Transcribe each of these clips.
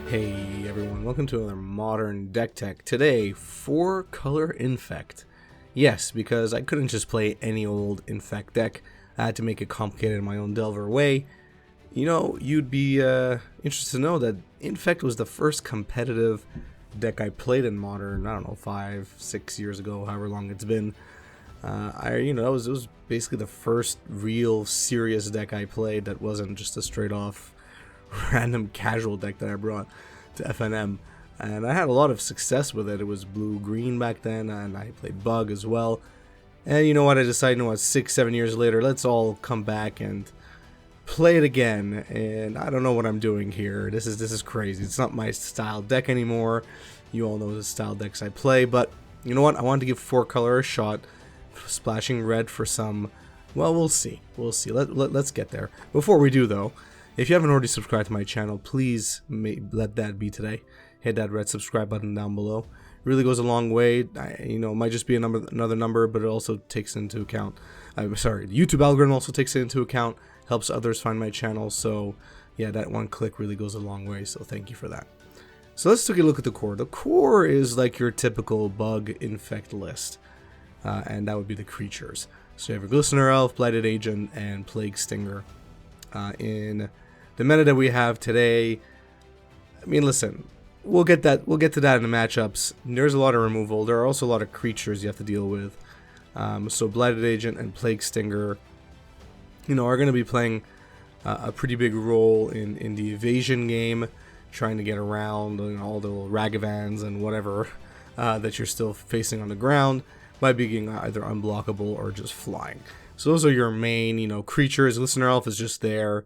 Hey everyone, welcome to another Modern Deck Tech. Today, 4-color Infect. Yes, because I couldn't just play any old Infect deck. I had to make it complicated in my own Delver way. You know, you'd be interested to know that Infect was the first competitive deck I played in Modern, I don't know, 5-6 years ago, however long it's been. It was basically the first real serious deck I played that wasn't just a straight off random casual deck that I brought to FNM, and I had a lot of success with it. It was blue-green back then, and I played Bug as well. And you know what, I decided, 6-7 years later, let's all come back and play it again. And I don't know what I'm doing here. This is crazy. It's not my style deck anymore. You all know the style decks I play, but you know what, I wanted to give 4-color a shot, splashing red for some, well, we'll see. Let's get there. Before we do though, if you haven't already subscribed to my channel, please let that be today. Hit that red subscribe button down below. It really goes a long way. It might just be another number, but it also takes into account. The YouTube algorithm also takes it into account. Helps others find my channel. So yeah, that one click really goes a long way. So thank you for that. So let's take a look at the core. The core is like your typical Bug Infect list, and that would be the creatures. So you have your Glistener Elf, Blighted Agent, and Plague Stinger. In the meta that we have today, I mean, listen, we'll get to that in the matchups. There's a lot of removal. There are also a lot of creatures you have to deal with. So Blighted Agent and Plague Stinger, are going to be playing a pretty big role in the evasion game, trying to get around all the little Ragavans and whatever that you're still facing on the ground by being either unblockable or just flying. So those are your main, creatures. Listener Elf is just there.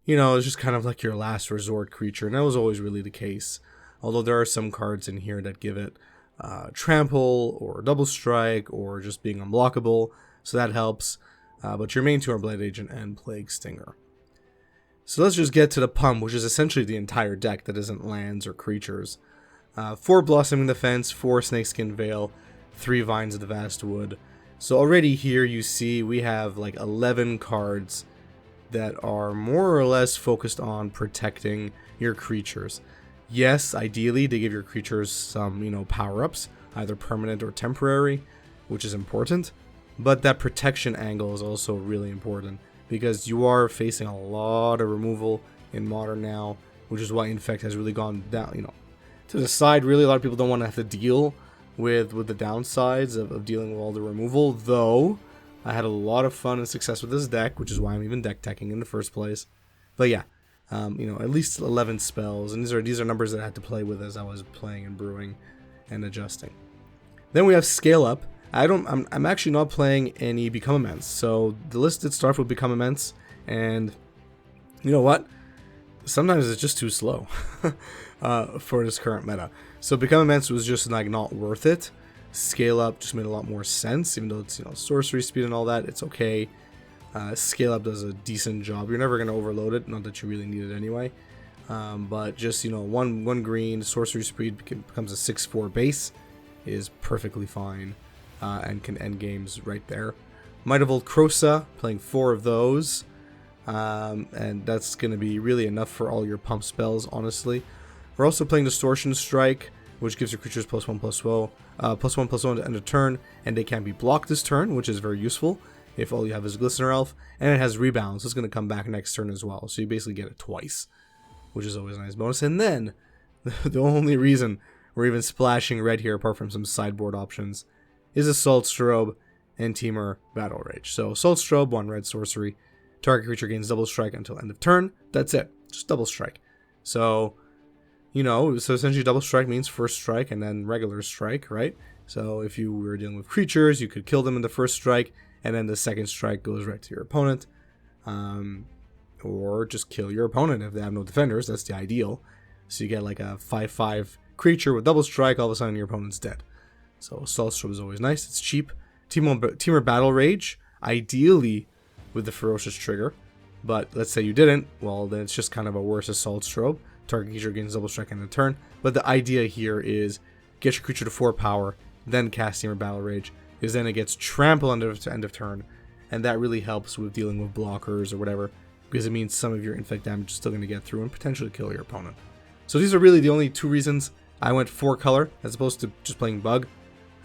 It's just kind of like your last resort creature, and that was always really the case. Although there are some cards in here that give it Trample, or Double Strike, or just being unblockable, so that helps. But your main two are Blighted Agent and Plague Stinger. So let's just get to the pump, which is essentially the entire deck that isn't lands or creatures. 4 Blossoming Defense, 4 Snakeskin Veil, 3 Vines of the Vast Wood. So already here you see we have like 11 cards that are more or less focused on protecting your creatures. Yes, ideally they give your creatures some, power-ups, either permanent or temporary, which is important, but that protection angle is also really important because you are facing a lot of removal in Modern now, which is why Infect has really gone down, to the side. Really, a lot of people don't want to have to deal with the downsides of dealing with all the removal, though I had a lot of fun and success with this deck, which is why I'm even deck teching in the first place. But yeah, at least 11 spells, and these are numbers that I had to play with as I was playing and brewing and adjusting. Then we have Scale Up. I'm actually not playing any Become Immense, so the list did start with Become Immense, and you know what? Sometimes it's just too slow for this current meta. So Become Immense was just like not worth it. Scale Up just made a lot more sense, even though it's sorcery speed and all that. It's okay. Scale Up does a decent job. You're never gonna overload it, not that you really need it anyway. But just one green sorcery speed becomes a 6/4 base is perfectly fine, and can end games right there. Might of Old Krosa, playing 4 of those, and that's gonna be really enough for all your pump spells. Honestly, we're also playing Distortion Strike, which gives your creatures +1/+1 to end of turn, and they can't be blocked this turn, which is very useful if all you have is Glistener Elf, and it has Rebound, so it's going to come back next turn as well, so you basically get it twice, which is always a nice bonus. And then, the only reason we're even splashing red here, apart from some sideboard options, is Assault Strobe and Temur Battle Rage. So Assault Strobe, 1 red sorcery, target creature gains Double Strike until end of turn, that's it, just Double Strike. So essentially Double Strike means first strike and then regular strike, right? So if you were dealing with creatures, you could kill them in the first strike, and then the second strike goes right to your opponent. Or just kill your opponent if they have no defenders, that's the ideal. So you get like a 5/5 creature with Double Strike, all of a sudden your opponent's dead. So Assault Strobe is always nice, it's cheap. Temur Battle Rage, ideally with the Ferocious trigger, but let's say you didn't, well then it's just kind of a worse Assault Strobe. Target creature gains Double Strike in a turn, but the idea here is get your creature to 4 power, then cast Temur Battle Rage, because then it gets Trample under to end of turn, and that really helps with dealing with blockers or whatever, because it means some of your Infect damage is still going to get through and potentially kill your opponent. So these are really the only two reasons I went 4 color as opposed to just playing bug.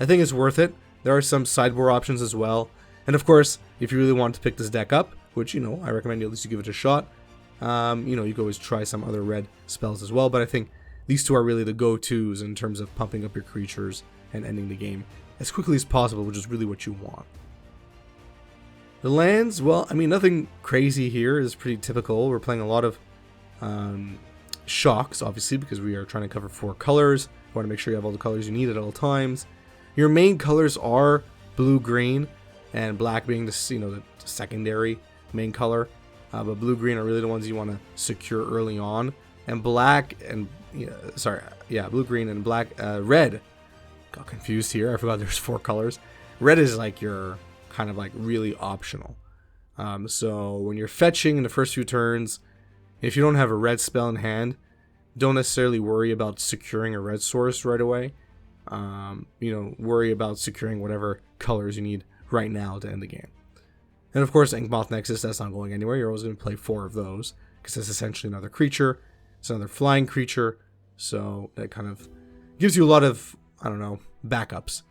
I think it's worth it. There are some sideboard options as well. And of course, if you really want to pick this deck up, which, you know, I recommend you at least you give it a shot, you know, you can always try some other red spells as well. But I think these two are really the go-tos in terms of pumping up your creatures and ending the game as quickly as possible, which is really what you want. The lands, well, I mean, nothing crazy here. Is pretty typical. We're playing a lot of shocks, obviously, because we are trying to cover 4 colors. You want to make sure you have all the colors you need at all times. Your main colors are blue, green, and black being the, you know, the secondary main color. But blue, green are really the ones you want to secure early on. And black and, blue, green, and black, red. Got confused here. I forgot there's 4 colors. Red is like your kind of like really optional. So when you're fetching in the first few turns, if you don't have a red spell in hand, don't necessarily worry about securing a red source right away. You know, worry about securing whatever colors you need right now to end the game. And of course, Inkmoth Nexus, that's not going anywhere. You're always going to play 4 of those, because it's essentially another creature. It's another flying creature, so that kind of gives you a lot of, I don't know, backups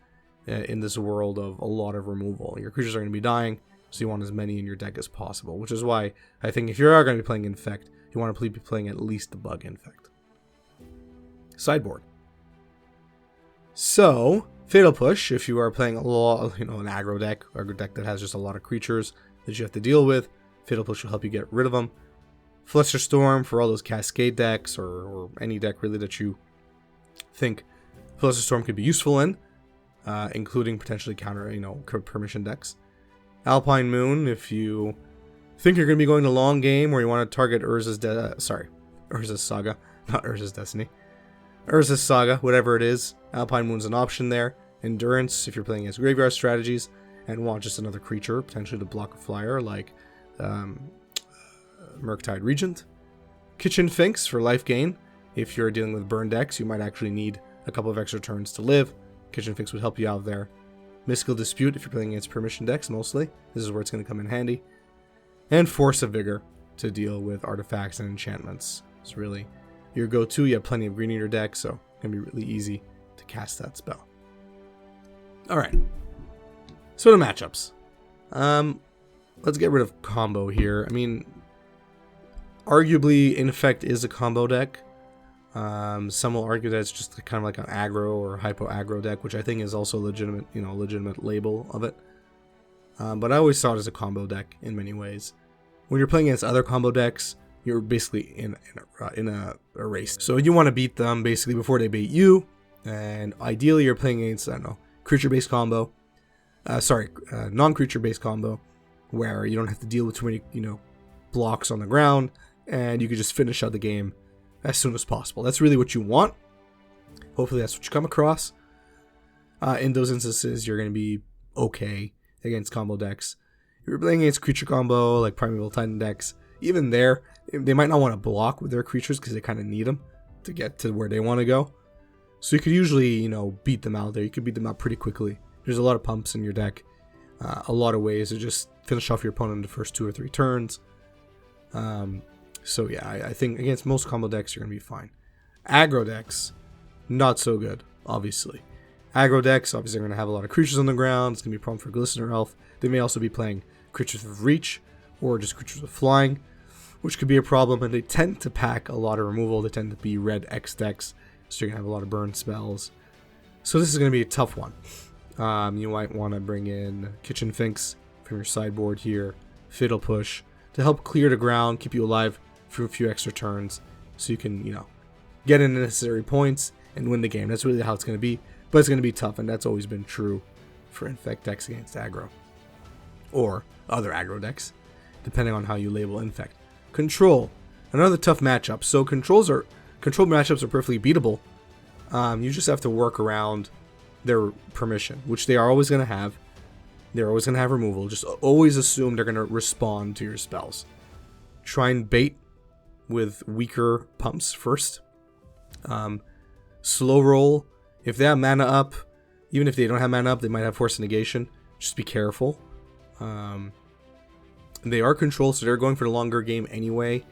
in this world of a lot of removal. Your creatures are going to be dying, so you want as many in your deck as possible, which is why I think if you are going to be playing Infect, you want to be playing at least the bug Infect. Sideboard. So, Fatal Push, if you are playing a lot, you know, an aggro deck, or a deck that has just a lot of creatures that you have to deal with, Fatal Push will help you get rid of them. Flusterstorm for all those Cascade decks, or any deck really that you think Flusterstorm could be useful in, including potentially counter, you know, permission decks. Alpine Moon, if you think you're going to be going a long game, or you want to target Urza's Saga, not Urza's Destiny. Urza's Saga, whatever it is, Alpine Moon's an option there. Endurance, if you're playing as graveyard strategies and want just another creature, potentially to block a flyer, like Murktide Regent. Kitchen Finks for life gain. If you're dealing with burn decks, you might actually need a couple of extra turns to live. Kitchen Finks would help you out there. Mystical Dispute, if you're playing against permission decks mostly. This is where it's going to come in handy. And Force of Vigor to deal with artifacts and enchantments. It's really your go-to. You have plenty of green in your deck, so it's going to be really easy to cast that spell. Alright. So the matchups. Let's get rid of combo here. I mean, arguably Infect is a combo deck. Some will argue that it's just kind of like an aggro or hypo aggro deck, which I think is also legitimate, you know, legitimate label of it. But I always saw it as a combo deck in many ways. When you're playing against other combo decks, you're basically in a race. So you want to beat them basically before they beat you, and ideally you're playing against, I don't know, creature-based combo. Non-creature-based combo, where you don't have to deal with too many, you know, blocks on the ground, and you can just finish out the game as soon as possible. That's really what you want. Hopefully that's what you come across. In those instances, you're going to be okay against combo decks. If you're playing against creature combo, like Primeval Titan decks, even there, they might not want to block with their creatures because they kind of need them to get to where they want to go. So you could usually, you know, beat them out there. You could beat them out pretty quickly. There's a lot of pumps in your deck. A lot of ways to just finish off your opponent in the first 2 or 3 turns. So yeah, I think against most combo decks, you're going to be fine. Aggro decks, not so good, obviously. Aggro decks, obviously, are going to have a lot of creatures on the ground. It's going to be a problem for Glistener Elf. They may also be playing creatures with reach, or just creatures with flying, which could be a problem. And they tend to pack a lot of removal. They tend to be red X decks, so you're going to have a lot of burn spells. So this is going to be a tough one. You might want to bring in Kitchen Finks from your sideboard here, Fatal Push, to help clear the ground, keep you alive for a few extra turns, so you can, you know, get in the necessary points and win the game. That's really how it's going to be, but it's going to be tough, and that's always been true for Infect decks against aggro, or other aggro decks, depending on how you label Infect. Control, another tough matchup. So control matchups are perfectly beatable. You just have to work around their permission, which they are always going to have. They're always going to have removal. Just always assume they're going to respond to your spells. Try and bait with weaker pumps first. Slow roll. If they have mana up, even if they don't have mana up, they might have Force Negation. Just be careful. They are controlled, so they're going for the longer game anyway.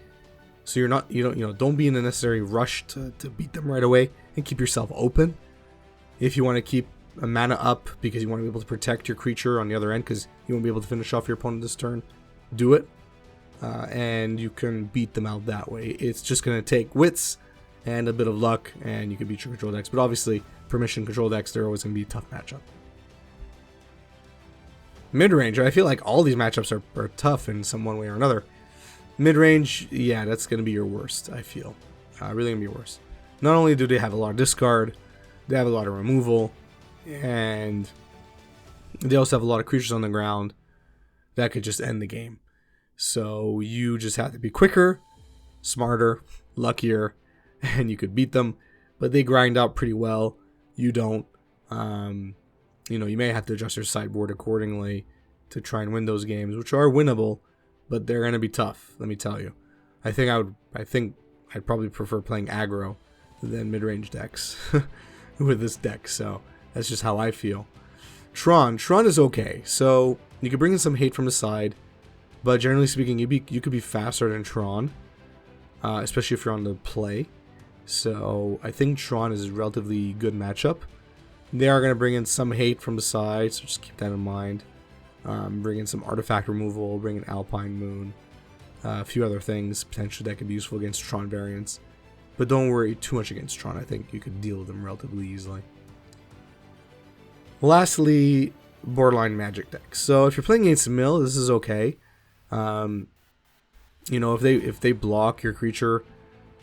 So don't be in a necessary rush to beat them right away, and keep yourself open. If you want to keep a mana up because you want to be able to protect your creature on the other end because you won't be able to finish off your opponent this turn, do it. And you can beat them out that way. It's just going to take wits and a bit of luck, and you can beat your control decks. But obviously, permission control decks, they're always going to be a tough matchup. Mid-range, I feel like all these matchups are tough in some one way or another. Mid-range, yeah, that's going to be your worst, I feel. Really going to be your worst. Not only do they have a lot of discard, they have a lot of removal, and they also have a lot of creatures on the ground that could just end the game. So you just have to be quicker, smarter, luckier, and you could beat them. But they grind out pretty well. You don't. You may have to adjust your sideboard accordingly to try and win those games, which are winnable, but they're going to be tough, let me tell you. I think I'd probably prefer playing aggro than mid-range decks with this deck, so that's just how I feel. Tron is okay, so you can bring in some hate from the side, but generally speaking, you could be faster than Tron, especially if you're on the play. So I think Tron is a relatively good matchup. They are going to bring in some hate from the side, so just keep that in mind. Bring in some artifact removal, bring in Alpine Moon, a few other things potentially that could be useful against Tron variants. But don't worry too much against Tron. I think you could deal with them relatively easily. Lastly, borderline magic decks. So if you're playing against Mill, this is okay. If they block your creature,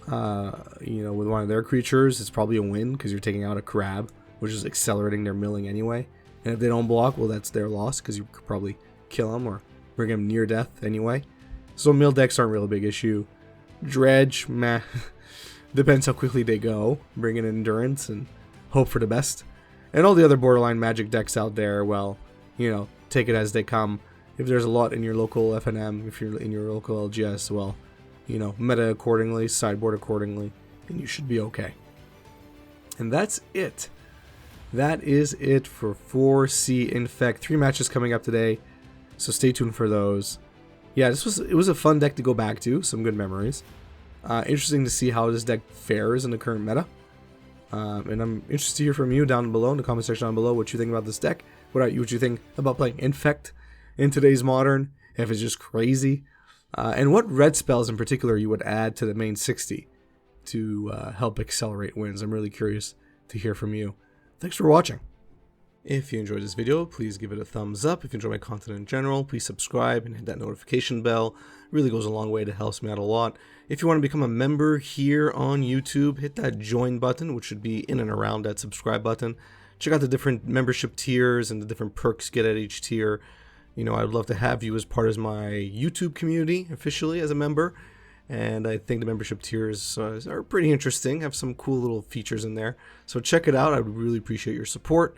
with one of their creatures, it's probably a win because you're taking out a crab, which is accelerating their milling anyway. And if they don't block, well, that's their loss because you could probably kill them or bring them near death anyway. So mill decks aren't really a big issue. Dredge, meh. Depends how quickly they go. Bring in endurance and hope for the best. And all the other borderline magic decks out there, well, take it as they come. If there's a lot in your local FNM, if you're in your local LGS, well, meta accordingly, sideboard accordingly, and you should be okay. And that's it. That is it for 4C Infect. 3 matches coming up today, so stay tuned for those. Yeah, it was a fun deck to go back to. Some good memories. Interesting to see how this deck fares in the current meta. And I'm interested to hear from you down below in the comment section down below what you think about this deck. What you think about playing Infect in today's Modern, if it's just crazy. And what red spells in particular you would add to the main 60 to help accelerate wins. I'm really curious to hear from you. Thanks for watching. If you enjoyed this video, please give it a thumbs up. If you enjoy my content in general, please subscribe and hit that notification bell. It really goes a long way to help me out a lot. If you want to become a member here on YouTube, hit that join button, which should be in and around that subscribe button. Check out the different membership tiers and the different perks you get at each tier. I'd love to have you as part of my YouTube community officially as a member. And I think the membership tiers are pretty interesting, have some cool little features in there. So check it out. I would really appreciate your support.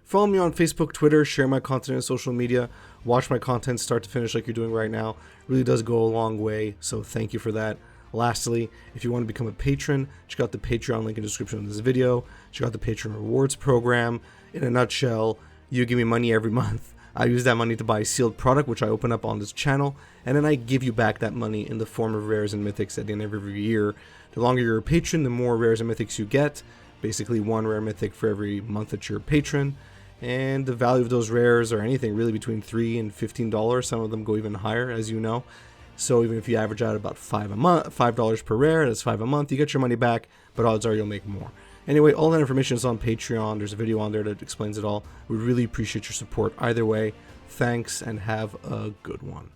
Follow me on Facebook, Twitter, share my content on social media, watch my content start to finish like you're doing right now. It really does go a long way, so thank you for that. Lastly, if you want to become a patron, check out the Patreon link in the description of this video. Check out the Patreon rewards program. In a nutshell, you give me money every month. I use that money to buy a sealed product, which I open up on this channel, and then I give you back that money in the form of rares and mythics at the end of every year. The longer you're a patron, the more rares and mythics you get. Basically, 1 rare mythic for every month that you're a patron. And the value of those rares are anything really between $3 and $15. Some of them go even higher, as you know. So even if you average out about $5 per rare, that's $5 a month, you get your money back, but odds are you'll make more. Anyway, all that information is on Patreon. There's a video on there that explains it all. We really appreciate your support either way. Thanks, and have a good one.